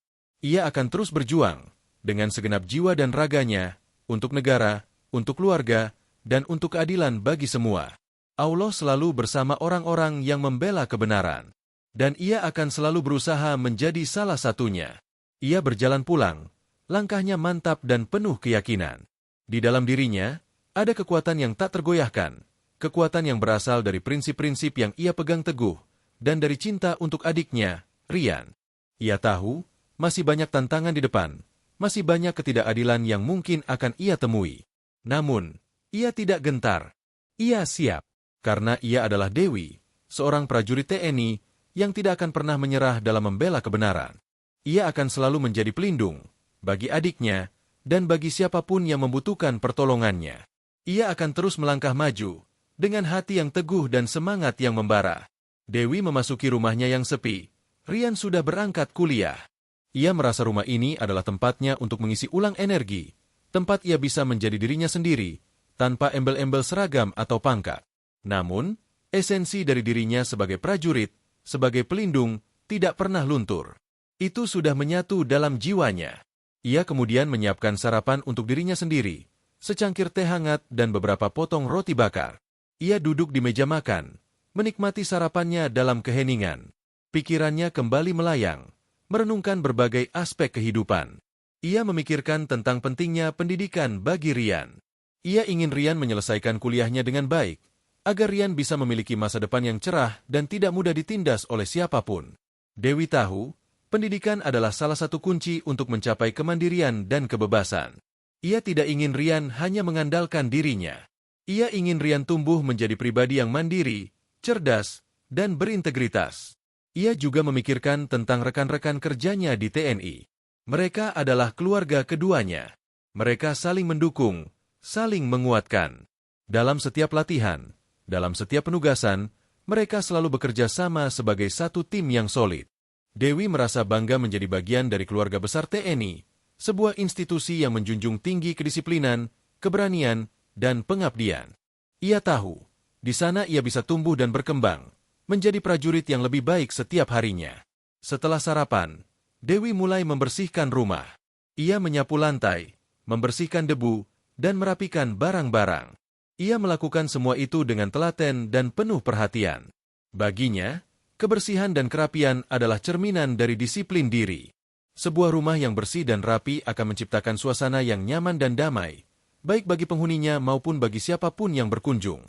Ia akan terus berjuang, dengan segenap jiwa dan raganya, untuk negara, untuk keluarga, dan untuk keadilan bagi semua. Allah selalu bersama orang-orang yang membela kebenaran. Dan ia akan selalu berusaha menjadi salah satunya. Ia berjalan pulang, langkahnya mantap dan penuh keyakinan. Di dalam dirinya, ada kekuatan yang tak tergoyahkan, kekuatan yang berasal dari prinsip-prinsip yang ia pegang teguh, dan dari cinta untuk adiknya, Rian. Ia tahu, masih banyak tantangan di depan, masih banyak ketidakadilan yang mungkin akan ia temui. Namun, ia tidak gentar. Ia siap, karena ia adalah Dewi, seorang prajurit TNI yang tidak akan pernah menyerah dalam membela kebenaran. Ia akan selalu menjadi pelindung bagi adiknya dan bagi siapapun yang membutuhkan pertolongannya. Ia akan terus melangkah maju dengan hati yang teguh dan semangat yang membara. Dewi memasuki rumahnya yang sepi. Rian sudah berangkat kuliah. Ia merasa rumah ini adalah tempatnya untuk mengisi ulang energi, tempat ia bisa menjadi dirinya sendiri, tanpa embel-embel seragam atau pangkat. Namun, esensi dari dirinya sebagai prajurit, sebagai pelindung, tidak pernah luntur. Itu sudah menyatu dalam jiwanya. Ia kemudian menyiapkan sarapan untuk dirinya sendiri, secangkir teh hangat dan beberapa potong roti bakar. Ia duduk di meja makan, menikmati sarapannya dalam keheningan. Pikirannya kembali melayang, merenungkan berbagai aspek kehidupan. Ia memikirkan tentang pentingnya pendidikan bagi Rian. Ia ingin Rian menyelesaikan kuliahnya dengan baik, agar Rian bisa memiliki masa depan yang cerah dan tidak mudah ditindas oleh siapapun. Dewi tahu, pendidikan adalah salah satu kunci untuk mencapai kemandirian dan kebebasan. Ia tidak ingin Rian hanya mengandalkan dirinya. Ia ingin Rian tumbuh menjadi pribadi yang mandiri, cerdas, dan berintegritas. Ia juga memikirkan tentang rekan-rekan kerjanya di TNI. Mereka adalah keluarga keduanya. Mereka saling mendukung, saling menguatkan. Dalam setiap latihan, dalam setiap penugasan, mereka selalu bekerja sama sebagai satu tim yang solid. Dewi merasa bangga menjadi bagian dari keluarga besar TNI, sebuah institusi yang menjunjung tinggi kedisiplinan, keberanian, dan pengabdian. Ia tahu, di sana ia bisa tumbuh dan berkembang, menjadi prajurit yang lebih baik setiap harinya. Setelah sarapan, Dewi mulai membersihkan rumah. Ia menyapu lantai, membersihkan debu, dan merapikan barang-barang. Ia melakukan semua itu dengan telaten dan penuh perhatian. Baginya, kebersihan dan kerapian adalah cerminan dari disiplin diri. Sebuah rumah yang bersih dan rapi akan menciptakan suasana yang nyaman dan damai, baik bagi penghuninya maupun bagi siapapun yang berkunjung.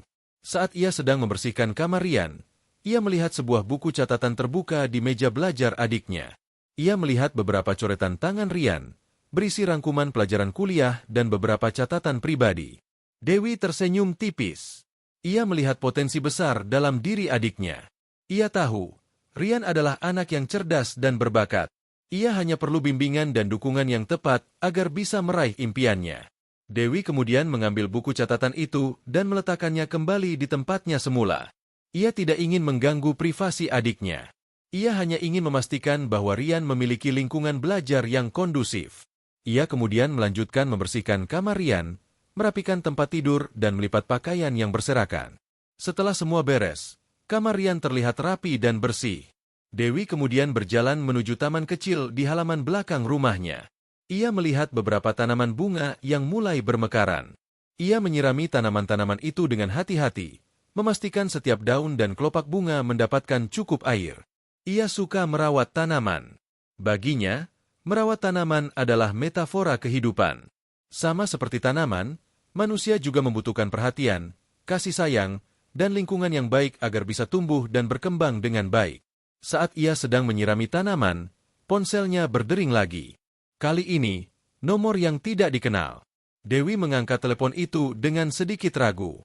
Saat ia sedang membersihkan kamar Rian, ia melihat sebuah buku catatan terbuka di meja belajar adiknya. Ia melihat beberapa coretan tangan Rian, berisi rangkuman pelajaran kuliah dan beberapa catatan pribadi. Dewi tersenyum tipis. Ia melihat potensi besar dalam diri adiknya. Ia tahu, Rian adalah anak yang cerdas dan berbakat. Ia hanya perlu bimbingan dan dukungan yang tepat agar bisa meraih impiannya. Dewi kemudian mengambil buku catatan itu dan meletakkannya kembali di tempatnya semula. Ia tidak ingin mengganggu privasi adiknya. Ia hanya ingin memastikan bahwa Rian memiliki lingkungan belajar yang kondusif. Ia kemudian melanjutkan membersihkan kamar Rian, merapikan tempat tidur dan melipat pakaian yang berserakan. Setelah semua beres, kamar Rian terlihat rapi dan bersih. Dewi kemudian berjalan menuju taman kecil di halaman belakang rumahnya. Ia melihat beberapa tanaman bunga yang mulai bermekaran. Ia menyirami tanaman-tanaman itu dengan hati-hati, memastikan setiap daun dan kelopak bunga mendapatkan cukup air. Ia suka merawat tanaman. Baginya, merawat tanaman adalah metafora kehidupan. Sama seperti tanaman, manusia juga membutuhkan perhatian, kasih sayang, dan lingkungan yang baik agar bisa tumbuh dan berkembang dengan baik. Saat ia sedang menyirami tanaman, ponselnya berdering lagi. Kali ini, nomor yang tidak dikenal. Dewi mengangkat telepon itu dengan sedikit ragu.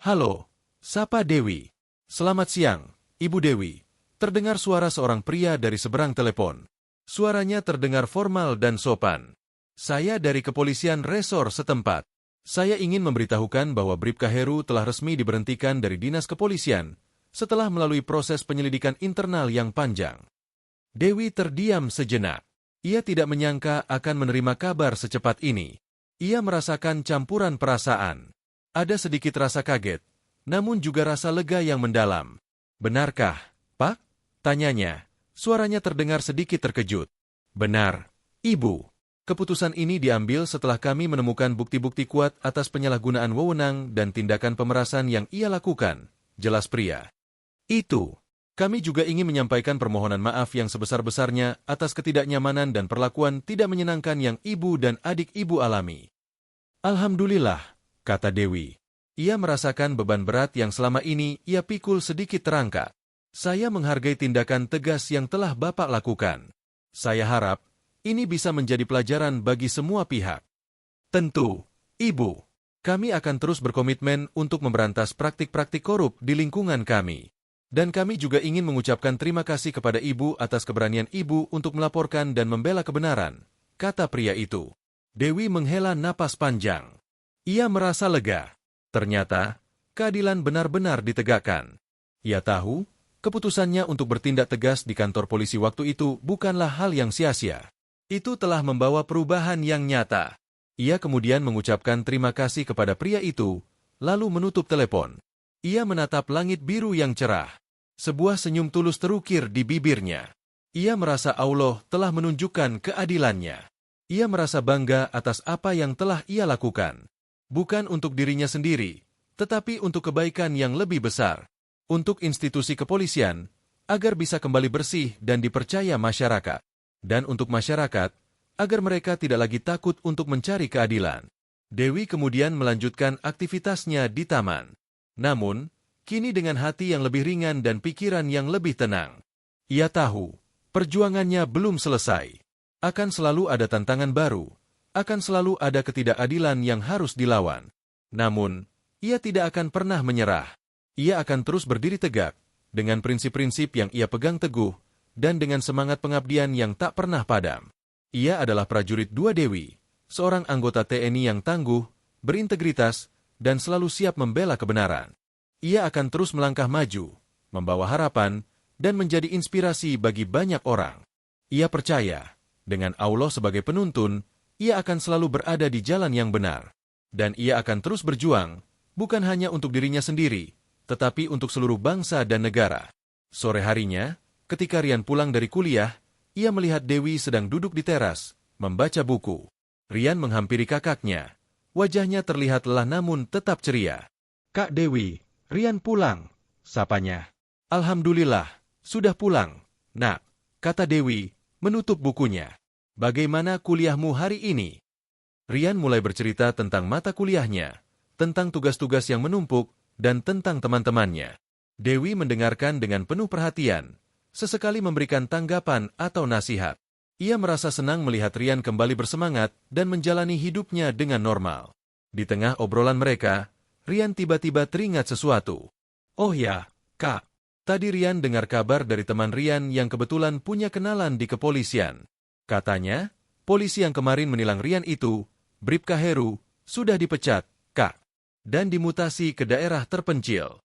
"Halo, sapa Dewi?" "Selamat siang, Ibu Dewi." Terdengar suara seorang pria dari seberang telepon. Suaranya terdengar formal dan sopan. "Saya dari kepolisian resor setempat. Saya ingin memberitahukan bahwa Bribka Heru telah resmi diberhentikan dari dinas kepolisian setelah melalui proses penyelidikan internal yang panjang." Dewi terdiam sejenak. Ia tidak menyangka akan menerima kabar secepat ini. Ia merasakan campuran perasaan. Ada sedikit rasa kaget, namun juga rasa lega yang mendalam. "Benarkah, Pak?" tanyanya. Suaranya terdengar sedikit terkejut. "Benar, Ibu. Keputusan ini diambil setelah kami menemukan bukti-bukti kuat atas penyalahgunaan wewenang dan tindakan pemerasan yang ia lakukan," jelas pria. "Itu. Kami juga ingin menyampaikan permohonan maaf yang sebesar-besarnya atas ketidaknyamanan dan perlakuan tidak menyenangkan yang ibu dan adik ibu alami." "Alhamdulillah," kata Dewi. Ia merasakan beban berat yang selama ini ia pikul sedikit terangkat. "Saya menghargai tindakan tegas yang telah Bapak lakukan. Saya harap ini bisa menjadi pelajaran bagi semua pihak." "Tentu, Ibu. Kami akan terus berkomitmen untuk memberantas praktik-praktik korup di lingkungan kami. Dan kami juga ingin mengucapkan terima kasih kepada Ibu atas keberanian Ibu untuk melaporkan dan membela kebenaran," kata pria itu. Dewi menghela napas panjang. Ia merasa lega. Ternyata, keadilan benar-benar ditegakkan. Ia tahu, keputusannya untuk bertindak tegas di kantor polisi waktu itu bukanlah hal yang sia-sia. Itu telah membawa perubahan yang nyata. Ia kemudian mengucapkan terima kasih kepada pria itu, lalu menutup telepon. Ia menatap langit biru yang cerah. Sebuah senyum tulus terukir di bibirnya. Ia merasa Allah telah menunjukkan keadilannya. Ia merasa bangga atas apa yang telah ia lakukan. Bukan untuk dirinya sendiri, tetapi untuk kebaikan yang lebih besar. Untuk institusi kepolisian, agar bisa kembali bersih dan dipercaya masyarakat. Dan untuk masyarakat, agar mereka tidak lagi takut untuk mencari keadilan. Dewi kemudian melanjutkan aktivitasnya di taman. Namun, kini dengan hati yang lebih ringan dan pikiran yang lebih tenang. Ia tahu, perjuangannya belum selesai. Akan selalu ada tantangan baru. Akan selalu ada ketidakadilan yang harus dilawan. Namun, ia tidak akan pernah menyerah. Ia akan terus berdiri tegak, dengan prinsip-prinsip yang ia pegang teguh, dan dengan semangat pengabdian yang tak pernah padam. Ia adalah prajurit 2 Dewi, seorang anggota TNI yang tangguh, berintegritas, dan selalu siap membela kebenaran. Ia akan terus melangkah maju, membawa harapan, dan menjadi inspirasi bagi banyak orang. Ia percaya, dengan Allah sebagai penuntun, ia akan selalu berada di jalan yang benar. Dan ia akan terus berjuang, bukan hanya untuk dirinya sendiri, tetapi untuk seluruh bangsa dan negara. Sore harinya, ketika Rian pulang dari kuliah, ia melihat Dewi sedang duduk di teras, membaca buku. Rian menghampiri kakaknya. Wajahnya terlihat lelah namun tetap ceria. "Kak Dewi, Rian pulang," sapanya. "Alhamdulillah, sudah pulang, Nak," kata Dewi, menutup bukunya. "Bagaimana kuliahmu hari ini?" Rian mulai bercerita tentang mata kuliahnya, tentang tugas-tugas yang menumpuk, dan tentang teman-temannya. Dewi mendengarkan dengan penuh perhatian, sesekali memberikan tanggapan atau nasihat. Ia merasa senang melihat Rian kembali bersemangat dan menjalani hidupnya dengan normal. Di tengah obrolan mereka, Rian tiba-tiba teringat sesuatu. "Oh ya, Kak, tadi Rian dengar kabar dari teman Rian yang kebetulan punya kenalan di kepolisian. Katanya, polisi yang kemarin menilang Rian itu, Bribka Heru, sudah dipecat, Kak, dan dimutasi ke daerah terpencil."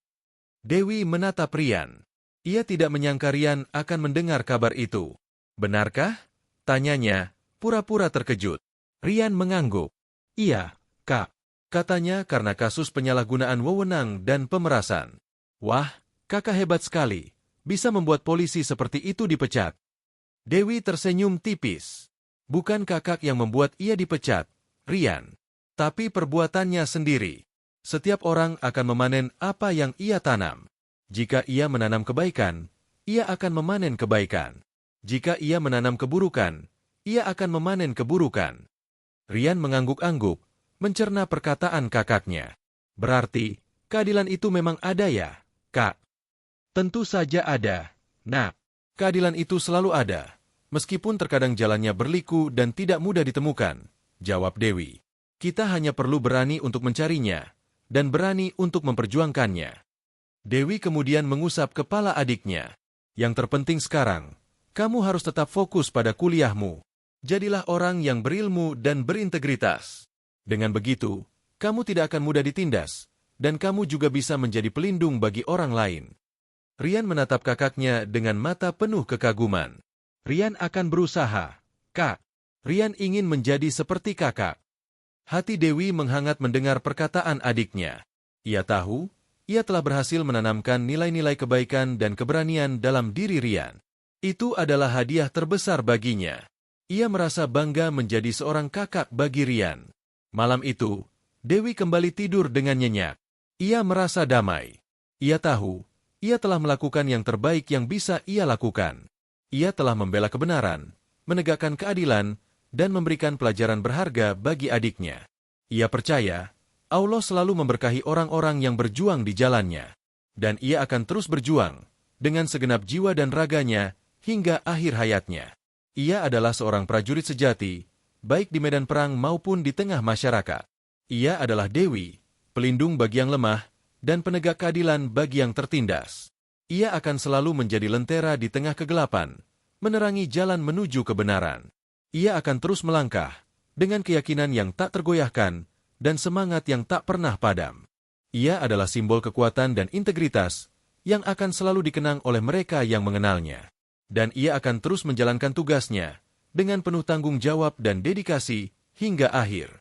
Dewi menatap Rian. Ia tidak menyangka Rian akan mendengar kabar itu. "Benarkah?" tanyanya, pura-pura terkejut. Rian mengangguk. Iya, Kak. Katanya karena kasus penyalahgunaan wewenang dan pemerasan. Wah, Kakak hebat sekali. Bisa membuat polisi seperti itu dipecat. Dewi tersenyum tipis. Bukan Kakak yang membuat ia dipecat, Rian. Tapi perbuatannya sendiri. Setiap orang akan memanen apa yang ia tanam. Jika ia menanam kebaikan, ia akan memanen kebaikan. Jika ia menanam keburukan, ia akan memanen keburukan. Rian mengangguk-angguk, mencerna perkataan kakaknya. Berarti, keadilan itu memang ada ya, Kak? Tentu saja ada, Nak. Keadilan itu selalu ada, meskipun terkadang jalannya berliku dan tidak mudah ditemukan, jawab Dewi. Kita hanya perlu berani untuk mencarinya, dan berani untuk memperjuangkannya. Dewi kemudian mengusap kepala adiknya. Yang terpenting sekarang, kamu harus tetap fokus pada kuliahmu. Jadilah orang yang berilmu dan berintegritas. Dengan begitu, kamu tidak akan mudah ditindas, dan kamu juga bisa menjadi pelindung bagi orang lain. Rian menatap kakaknya dengan mata penuh kekaguman. Rian akan berusaha, Kak. Rian ingin menjadi seperti kakak. Hati Dewi menghangat mendengar perkataan adiknya. Ia tahu, ia telah berhasil menanamkan nilai-nilai kebaikan dan keberanian dalam diri Rian. Itu adalah hadiah terbesar baginya. Ia merasa bangga menjadi seorang kakak bagi Rian. Malam itu, Dewi kembali tidur dengan nyenyak. Ia merasa damai. Ia tahu, ia telah melakukan yang terbaik yang bisa ia lakukan. Ia telah membela kebenaran, menegakkan keadilan, dan memberikan pelajaran berharga bagi adiknya. Ia percaya, Allah selalu memberkahi orang-orang yang berjuang di jalannya. Dan ia akan terus berjuang, dengan segenap jiwa dan raganya, hingga akhir hayatnya. Ia adalah seorang prajurit sejati, baik di medan perang maupun di tengah masyarakat. Ia adalah Dewi, pelindung bagi yang lemah, dan penegak keadilan bagi yang tertindas. Ia akan selalu menjadi lentera di tengah kegelapan, menerangi jalan menuju kebenaran. Ia akan terus melangkah, dengan keyakinan yang tak tergoyahkan, dan semangat yang tak pernah padam. Ia adalah simbol kekuatan dan integritas, yang akan selalu dikenang oleh mereka yang mengenalnya. Dan ia akan terus menjalankan tugasnya, dengan penuh tanggung jawab dan dedikasi, hingga akhir.